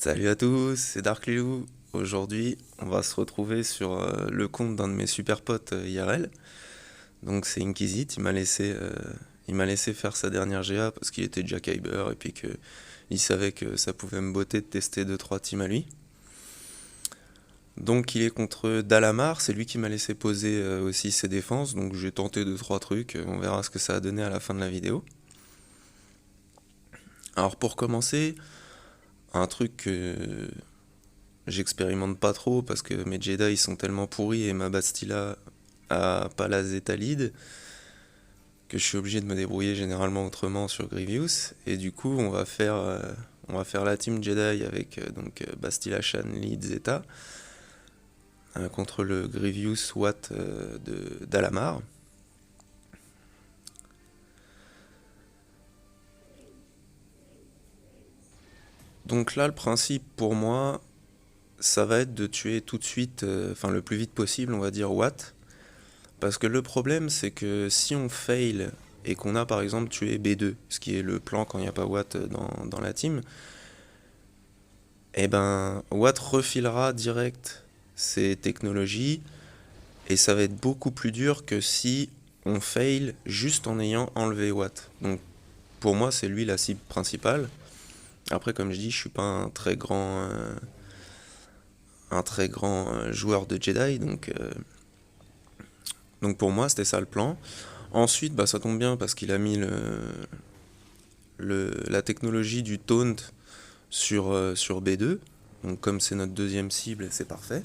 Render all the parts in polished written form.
Salut à tous, c'est Dark Lilou. Aujourd'hui, on va se retrouver sur le compte d'un de mes super potes IRL. Donc c'est Inquisite, il m'a laissé faire sa dernière GA parce qu'il était déjà Kyber et puis que il savait que ça pouvait me botter de tester deux trois teams à lui. Donc il est contre Dalamar, c'est lui qui m'a laissé poser aussi ses défenses, donc j'ai tenté deux trois trucs, on verra ce que ça a donné à la fin de la vidéo. Alors pour commencer, un truc que j'expérimente pas trop parce que mes Jedi ils sont tellement pourris et ma Bastila a pas la Zeta lead que je suis obligé de me débrouiller généralement autrement sur Grievous. Et du coup, on va faire la team Jedi avec Bastila Shan lead Zeta contre le Grievous Watt de Dalamar. Donc là, le principe pour moi, ça va être de tuer tout de suite, enfin le plus vite possible, on va dire Watt. Parce que le problème, c'est que si on fail et qu'on a par exemple tué B2, ce qui est le plan quand il n'y a pas Watt dans la team, et ben Watt refilera direct ses technologies et ça va être beaucoup plus dur que si on fail juste en ayant enlevé Watt. Donc pour moi, c'est lui la cible principale. Après, comme je dis, je suis pas un très grand joueur de Jedi, donc pour moi, c'était ça le plan. Ensuite, bah, ça tombe bien parce qu'il a mis la technologie du taunt sur B2. Donc comme c'est notre deuxième cible, c'est parfait.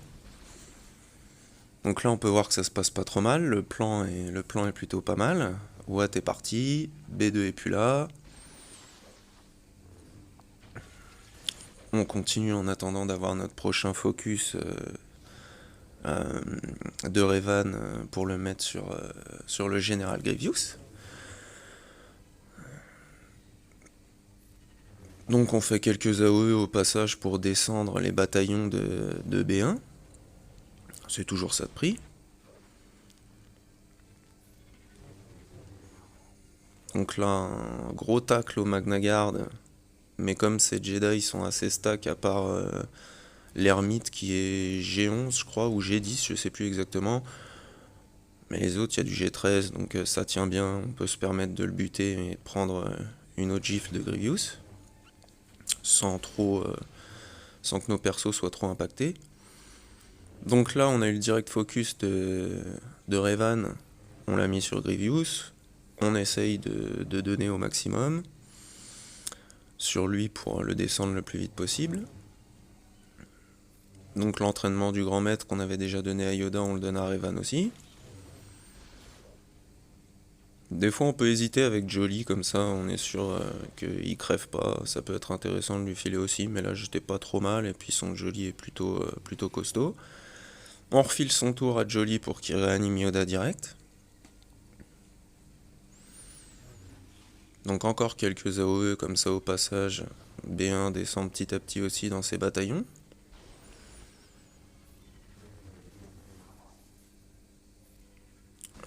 Donc là, on peut voir que ça se passe pas trop mal. Le plan est plutôt pas mal. Watt est parti, B2 est plus là. On continue en attendant d'avoir notre prochain focus de Revan pour le mettre sur le général Grievous. Donc on fait quelques AOE au passage pour descendre les bataillons de B1. C'est toujours ça de prix. Donc là, un gros tacle au Magna Guard. Mais comme ces Jedi sont assez stack, à part l'ermite qui est G11, je crois, ou G10, je sais plus exactement. Mais les autres, il y a du G13, donc ça tient bien. On peut se permettre de le buter et de prendre une autre gifle de Grievous. Sans sans que nos persos soient trop impactés. Donc là, on a eu le direct focus de Revan. On l'a mis sur Grievous. On essaye de donner au maximum sur lui pour le descendre le plus vite possible. Donc l'entraînement du grand maître qu'on avait déjà donné à Yoda, on le donne à Revan aussi. Des fois on peut hésiter avec Jolly, comme ça on est sûr qu'il crève pas, ça peut être intéressant de lui filer aussi, mais là j'étais pas trop mal, et puis son Jolly est plutôt costaud. On refile son tour à Jolly pour qu'il réanime Yoda direct. Donc encore quelques AOE comme ça au passage. B1 descend petit à petit aussi dans ses bataillons.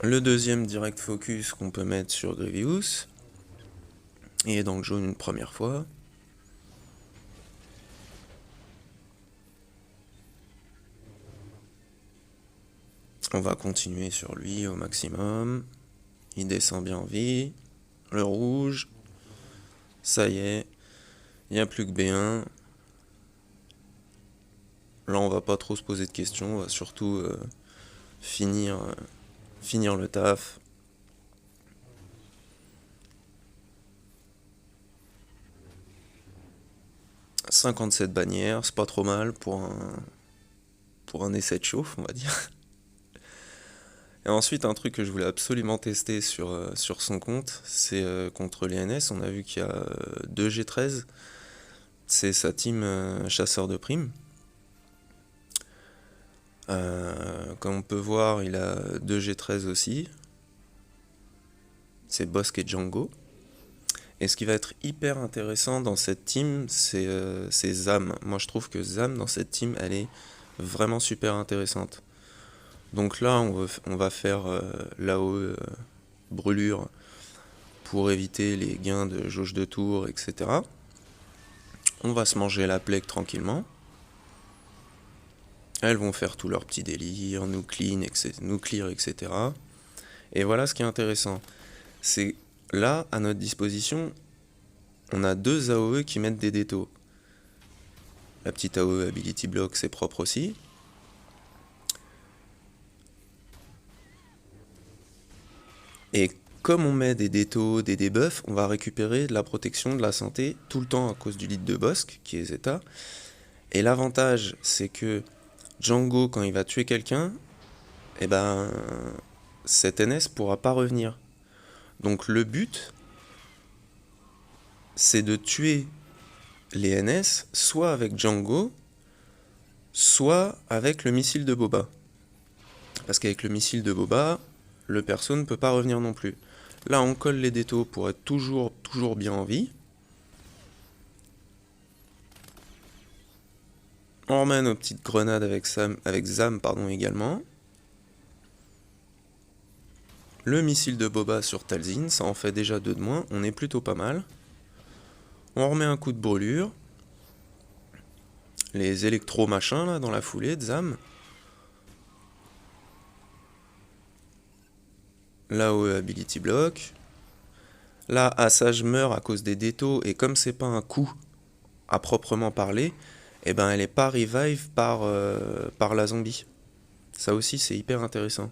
Le deuxième direct focus qu'on peut mettre sur Grievous. Il est dans le jaune une première fois. On va continuer sur lui au maximum. Il descend bien en vie. Le rouge. Ça y est. Il n'y a plus que B1. Là on va pas trop se poser de questions. On va surtout finir le taf. « 57 bannières, c'est pas trop mal pour un essai de chauffe, on va dire. Et ensuite, un truc que je voulais absolument tester sur son compte, c'est contre les NS. On a vu qu'il y a 2 G13, c'est sa team chasseur de primes. Comme on peut voir, il a 2 G13 aussi. C'est Bosque et Django. Et ce qui va être hyper intéressant dans cette team, c'est Zam. Moi, je trouve que Zam, dans cette team, elle est vraiment super intéressante. Donc là, on va faire l'AOE brûlure pour éviter les gains de jauge de tour, etc. On va se manger la plague tranquillement. Elles vont faire tout leur petit délire, nous clean, nous clear, etc. Et voilà ce qui est intéressant. C'est là, à notre disposition, on a deux AOE qui mettent des détos. La petite AOE Ability Block, c'est propre aussi. Et comme on met des détos, des debuffs, on va récupérer de la protection de la santé tout le temps à cause du lead de Bossk, qui est Zeta. Et l'avantage, c'est que Django, quand il va tuer quelqu'un, eh ben, cet NS pourra pas revenir. Donc le but, c'est de tuer les NS soit avec Django, soit avec le missile de Boba. Parce qu'avec le missile de Boba, le perso ne peut pas revenir non plus. Là, on colle les détos pour être toujours bien en vie. On remet nos petites grenades avec Zam également. Le missile de Boba sur Talzin, ça en fait déjà 2 de moins, on est plutôt pas mal. On remet un coup de brûlure. Les électro-machins là dans la foulée de Zam. Là où Ability Block. Là, Asajj meurt à cause des détos, et comme c'est pas un coup à proprement parler, eh ben elle est pas revive par la zombie. Ça aussi c'est hyper intéressant.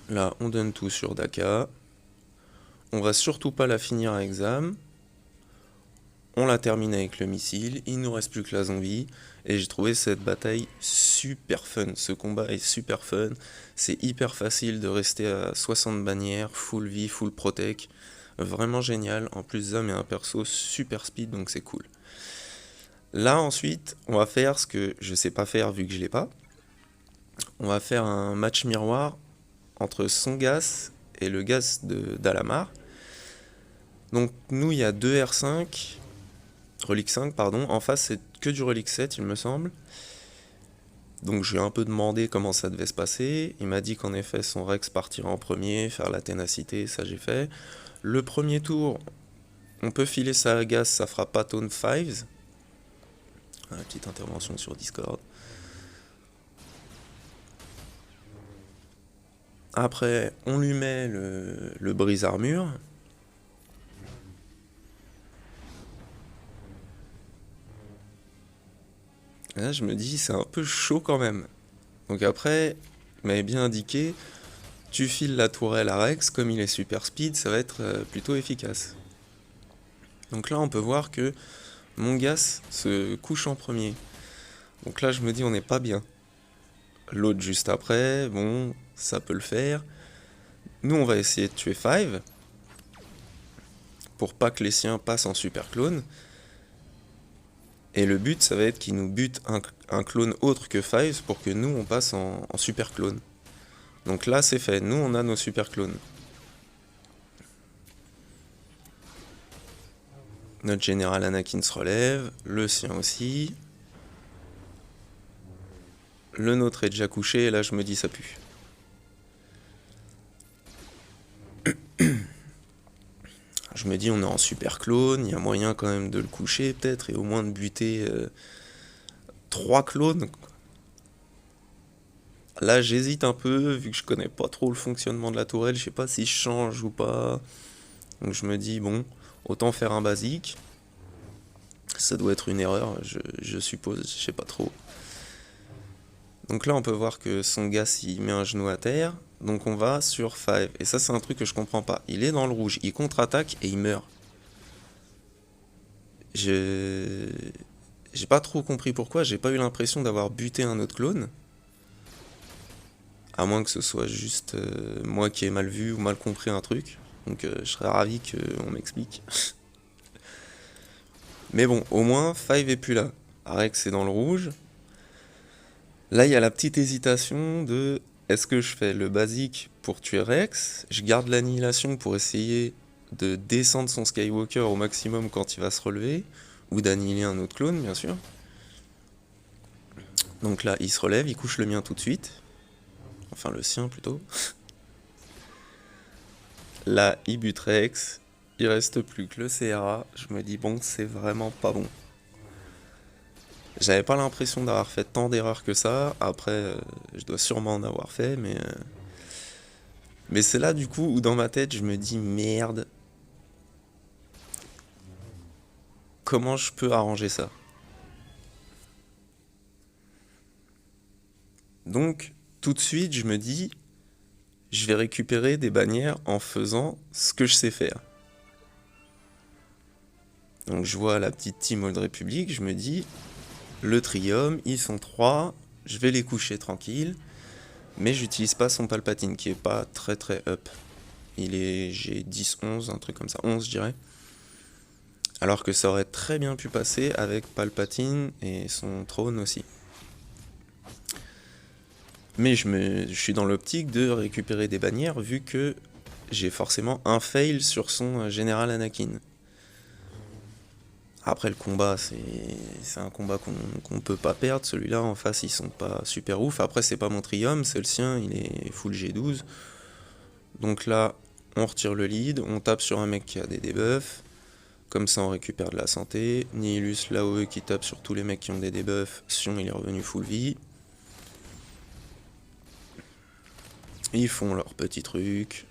Là, on donne tout sur Daka. On va surtout pas la finir avec Zam. On la termine avec le missile. Il nous reste plus que la zombie. Et j'ai trouvé cette bataille super fun. Ce combat est super fun. C'est hyper facile de rester à 60 bannières, full vie, full protec. Vraiment génial. En plus, Zam est un perso super speed, donc c'est cool. Là, ensuite, on va faire ce que je sais pas faire vu que je l'ai pas. On va faire un match miroir entre son gas et le gas d'Alamar. Donc nous, il y a 2 R5, Relique 5, pardon. En face, c'est que du Relique 7, il me semble. Donc je lui ai un peu demandé comment ça devait se passer. Il m'a dit qu'en effet, son Rex partirait en premier, faire la ténacité, ça j'ai fait. Le premier tour, on peut filer sa gas, ça fera pas Tone 5. Petite intervention sur Discord. Après, on lui met le brise-armure. Là, je me dis, c'est un peu chaud quand même. Donc après, il m'avait bien indiqué, tu files la tourelle à Rex, comme il est super speed, ça va être plutôt efficace. Donc là, on peut voir que mon gas se couche en premier. Donc là, je me dis, on n'est pas bien. L'autre juste après, bon, ça peut le faire. Nous, on va essayer de tuer 5, pour pas que les siens passent en super clone. Et le but, ça va être qu'il nous bute un clone autre que 5 pour que nous, on passe en super clone. Donc là, c'est fait. Nous, on a nos super clones. Notre général Anakin se relève. Le sien aussi. Le nôtre est déjà couché. Et là, je me dis, ça pue. Je me dis, on est en super clone. Il y a moyen quand même de le coucher, peut-être. Et au moins de buter 3 clones. Là, j'hésite un peu, vu que je connais pas trop le fonctionnement de la tourelle, je sais pas si je change ou pas. Donc je me dis, bon, autant faire un basique. Ça doit être une erreur, je suppose, je sais pas trop. Donc là, on peut voir que son gas, il met un genou à terre. Donc on va sur 5. Et ça, c'est un truc que je comprends pas. Il est dans le rouge, il contre-attaque et il meurt. J'ai pas trop compris pourquoi, j'ai pas eu l'impression d'avoir buté un autre clone. À moins que ce soit juste moi qui ai mal vu ou mal compris un truc. Donc je serais ravi qu'on m'explique. Mais bon, au moins, 5 est plus là. Rex est dans le rouge. Là, il y a la petite hésitation de... Est-ce que je fais le basique pour tuer Rex? Je garde l'annihilation pour essayer de descendre son Skywalker au maximum quand il va se relever. Ou d'annihiler un autre clone, bien sûr. Donc là, il se relève, il couche le mien tout de suite. Enfin, le sien, plutôt. Là, il bute Rex. Il reste plus que le CRA. Je me dis, bon, c'est vraiment pas bon. J'avais pas l'impression d'avoir fait tant d'erreurs que ça. Après, je dois sûrement en avoir fait, mais c'est là du coup où dans ma tête je me dis merde, comment je peux arranger ça? Donc tout de suite je me dis, je vais récupérer des bannières en faisant ce que je sais faire. Donc je vois la petite team Old Republic, je me dis, le Trium, ils sont trois, je vais les coucher tranquille, mais j'utilise pas son Palpatine qui est pas très très up. J'ai 10, 11, un truc comme ça, 11 je dirais. Alors que ça aurait très bien pu passer avec Palpatine et son trône aussi. Mais je suis dans l'optique de récupérer des bannières vu que j'ai forcément un fail sur son général Anakin. Après le combat, c'est un combat qu'on peut pas perdre. Celui-là en face, ils sont pas super ouf. Après, c'est pas mon Trium, c'est le sien, il est full G12. Donc là, on retire le lead, on tape sur un mec qui a des debuffs. Comme ça, on récupère de la santé. Nihilus, l'AOE qui tape sur tous les mecs qui ont des debuffs. Sion, il est revenu full vie. Ils font leur petit truc.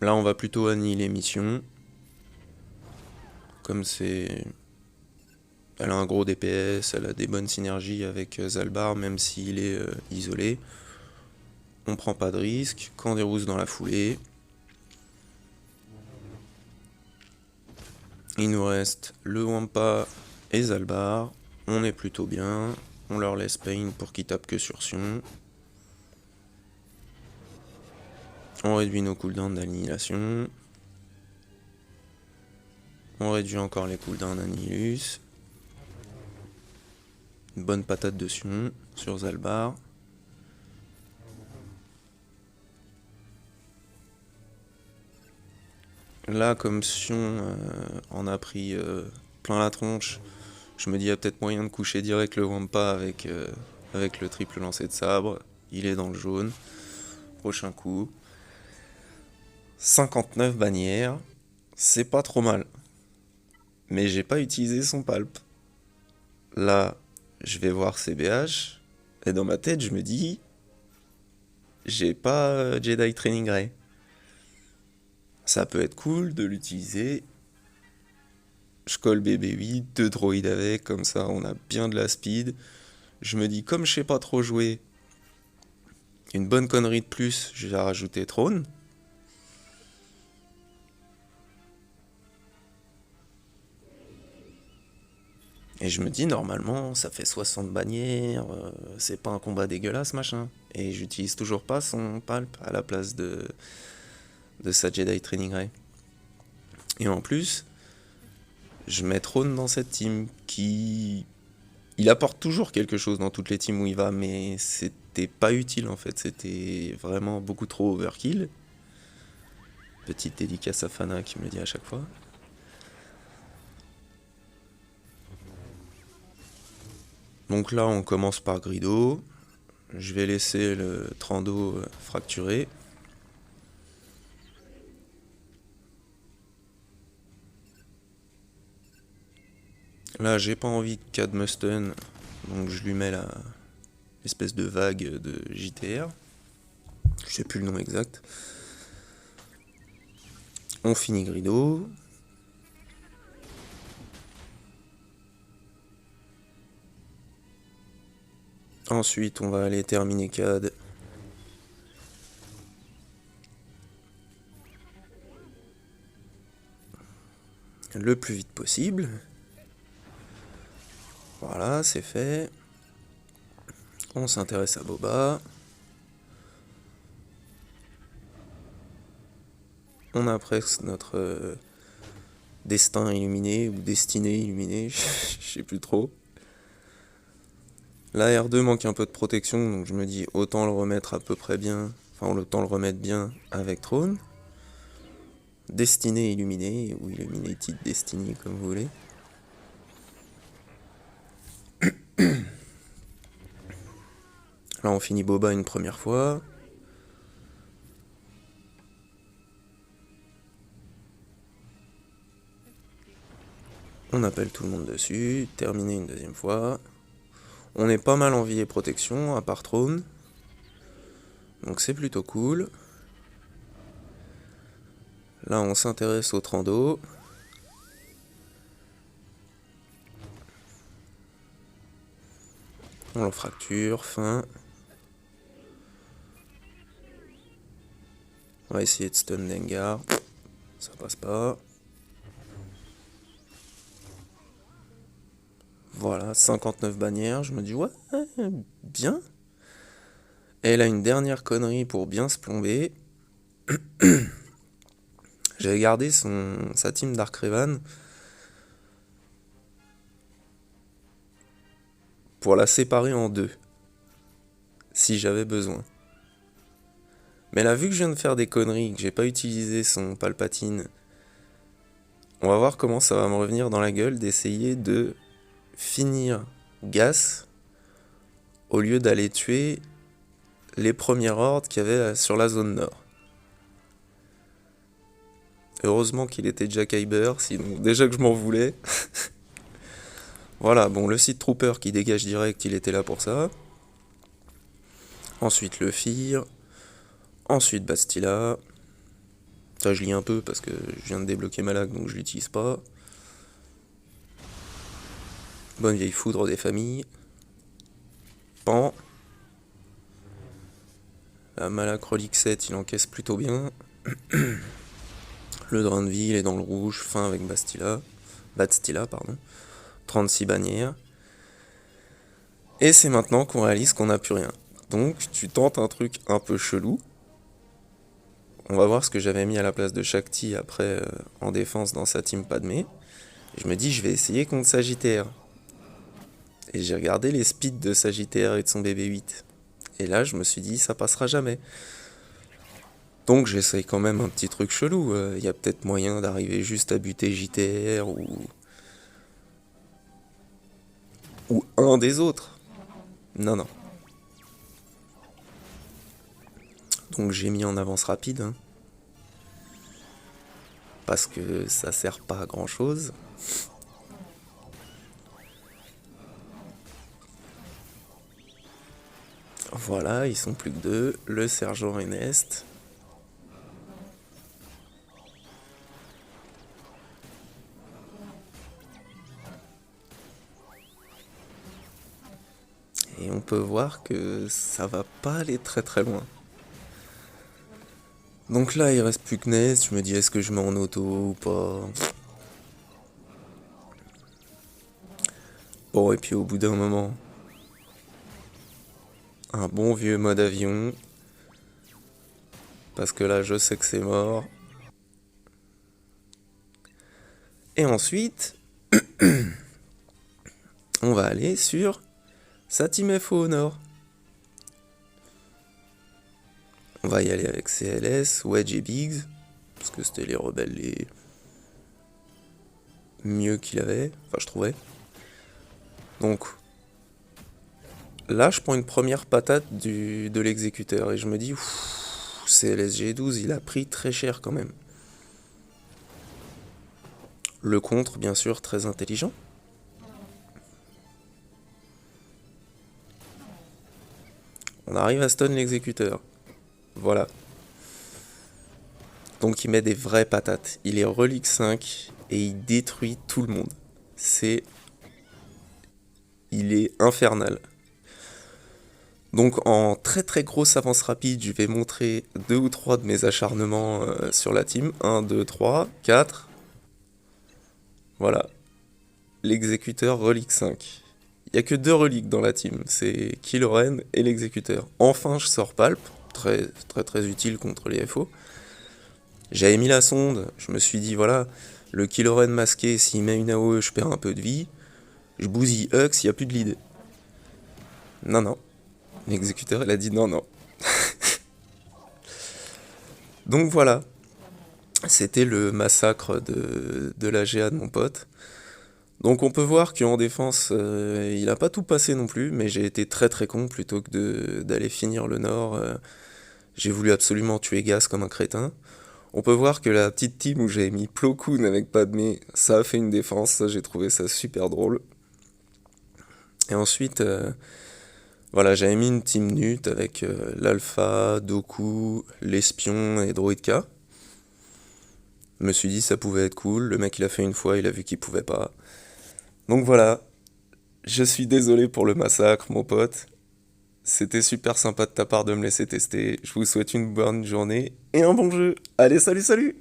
Là, on va plutôt annihiler mission. Comme c'est... Elle a un gros DPS, elle a des bonnes synergies avec Zalbar, même s'il est isolé. On prend pas de risque. Canderous dans la foulée. Il nous reste le Wampa et Zalbar. On est plutôt bien. On leur laisse Pain pour qu'ils tapent que sur Sion. On réduit nos cooldowns d'annihilation. On réduit encore les cooldowns d'Annihilus. Une bonne patate de Sion sur Zalbar. Là, comme Sion en a pris plein la tronche, je me dis il y a peut-être moyen de coucher direct le Wampa avec le triple lancer de sabre. Il est dans le jaune. Prochain coup. 59 bannières. C'est pas trop mal. Mais j'ai pas utilisé son palp. Là, je vais voir CBH. Et dans ma tête, je me dis, j'ai pas Jedi Training Ray. Ça peut être cool de l'utiliser. Je colle BB-8, deux droïdes avec, comme ça on a bien de la speed. Je me dis, comme je sais pas trop jouer, une bonne connerie de plus, je vais rajouter Throne. Et je me dis, normalement, ça fait 60 bannières, c'est pas un combat dégueulasse, machin. Et j'utilise toujours pas son palp à la place de sa Jedi Training Ray. Et en plus, je mets Throne dans cette team qui... Il apporte toujours quelque chose dans toutes les teams où il va, mais c'était pas utile en fait, c'était vraiment beaucoup trop overkill. Petite dédicace à Fana qui me le dit à chaque fois. Donc là, on commence par Grido. Je vais laisser le Trando fracturé. Là, j'ai pas envie de Cad Musten, donc je lui mets l'espèce de vague de JTR. Je sais plus le nom exact. On finit Grido. Ensuite, on va aller terminer Cad. Le plus vite possible. Voilà, c'est fait. On s'intéresse à Boba. On a presque notre destin illuminé ou destinée illuminée, je sais plus trop. La R2 manque un peu de protection, donc je me dis autant le remettre à peu près bien, enfin autant le remettre bien avec Throne. Destinée illuminée, ou Illuminated Destiny comme vous voulez. Là on finit Boba une première fois. On appelle tout le monde dessus, terminé une deuxième fois. On est pas mal en vie et protection, à part Trône. Donc c'est plutôt cool. Là on s'intéresse au Trando. On le fracture, fin. On va essayer de stun Dengar. Ça passe pas. Voilà, 59 bannières. Je me dis, ouais, bien. Et elle a une dernière connerie pour bien se plomber. J'avais gardé sa team Dark Revan pour la séparer en deux, si j'avais besoin. Mais là, vu que je viens de faire des conneries, que j'ai pas utilisé son Palpatine, on va voir comment ça va me revenir dans la gueule d'essayer de finir Gas au lieu d'aller tuer les premières hordes qu'il y avait sur la zone nord. Heureusement qu'il était déjà Kyber, sinon déjà que je m'en voulais. Voilà, bon, le Sith Trooper qui dégage direct, il était là pour ça. Ensuite le Fear. Ensuite Bastila. Ça je lis un peu parce que je viens de débloquer ma lag donc je l'utilise pas. Bonne vieille foudre des familles. Pan. La Malak Relic 7 il encaisse plutôt bien. Le drain de vie il est dans le rouge, fin avec Bastila. 36 bannières. Et c'est maintenant qu'on réalise qu'on n'a plus rien. Donc tu tentes un truc un peu chelou. On va voir ce que j'avais mis à la place de Shakti après en défense dans sa team Padmé. Je me dis je vais essayer contre Sagittaire. Et j'ai regardé les speeds de Sagittaire et de son BB-8. Et là je me suis dit ça passera jamais. Donc j'essaye quand même un petit truc chelou. Y a peut-être moyen d'arriver juste à buter JTR ou un des autres. Non. Donc j'ai mis en avance rapide. Hein, parce que ça sert pas à grand chose. Voilà, ils sont plus que deux. Le sergent Renest. Et on peut voir que ça va pas aller très très loin. Donc là, il reste plus que Nest. Je me dis, est-ce que je mets en auto ou pas? Bon, et puis au bout d'un moment, un bon vieux mode avion. Parce que là, je sais que c'est mort. Et ensuite, on va aller sur sa team FO au nord. On va y aller avec CLS, Wedge et Biggs. Parce que c'était les rebelles les mieux qu'il avait. Enfin, je trouvais. Donc, là, je prends une première patate de l'exécuteur. Et je me dis, CLS G12, il a pris très cher quand même. Le contre, bien sûr, très intelligent. On arrive à stun l'exécuteur. Voilà. Donc il met des vraies patates. Il est relique 5 et il détruit tout le monde. Il est infernal. Donc en très très grosse avance rapide, je vais montrer 2 ou 3 de mes acharnements sur la team. 1, 2, 3, 4. Voilà. L'exécuteur relique 5. Il n'y a que 2 reliques dans la team, c'est Kylo Ren et l'exécuteur. Enfin, je sors Palp, très très très utile contre les FO. J'avais mis la sonde, je me suis dit voilà, le Kylo Ren masqué, s'il met une AOE, je perds un peu de vie. Je bousille Hux, il n'y a plus de lead. Non. L'exécuteur, il a dit non. Donc voilà, c'était le massacre de la GA de mon pote. Donc on peut voir qu'en défense, il a pas tout passé non plus, mais j'ai été très très con plutôt que d'aller finir le Nord. J'ai voulu absolument tuer Gas comme un crétin. On peut voir que la petite team où j'avais mis Plo Koon avec Padmé, ça a fait une défense, ça j'ai trouvé ça super drôle. Et ensuite, voilà, j'avais mis une team Nut avec l'Alpha, Doku, l'Espion et Droidka. Je me suis dit ça pouvait être cool, le mec il a fait une fois, il a vu qu'il pouvait pas. Donc voilà, je suis désolé pour le massacre, mon pote. C'était super sympa de ta part de me laisser tester. Je vous souhaite une bonne journée et un bon jeu. Allez, salut, salut!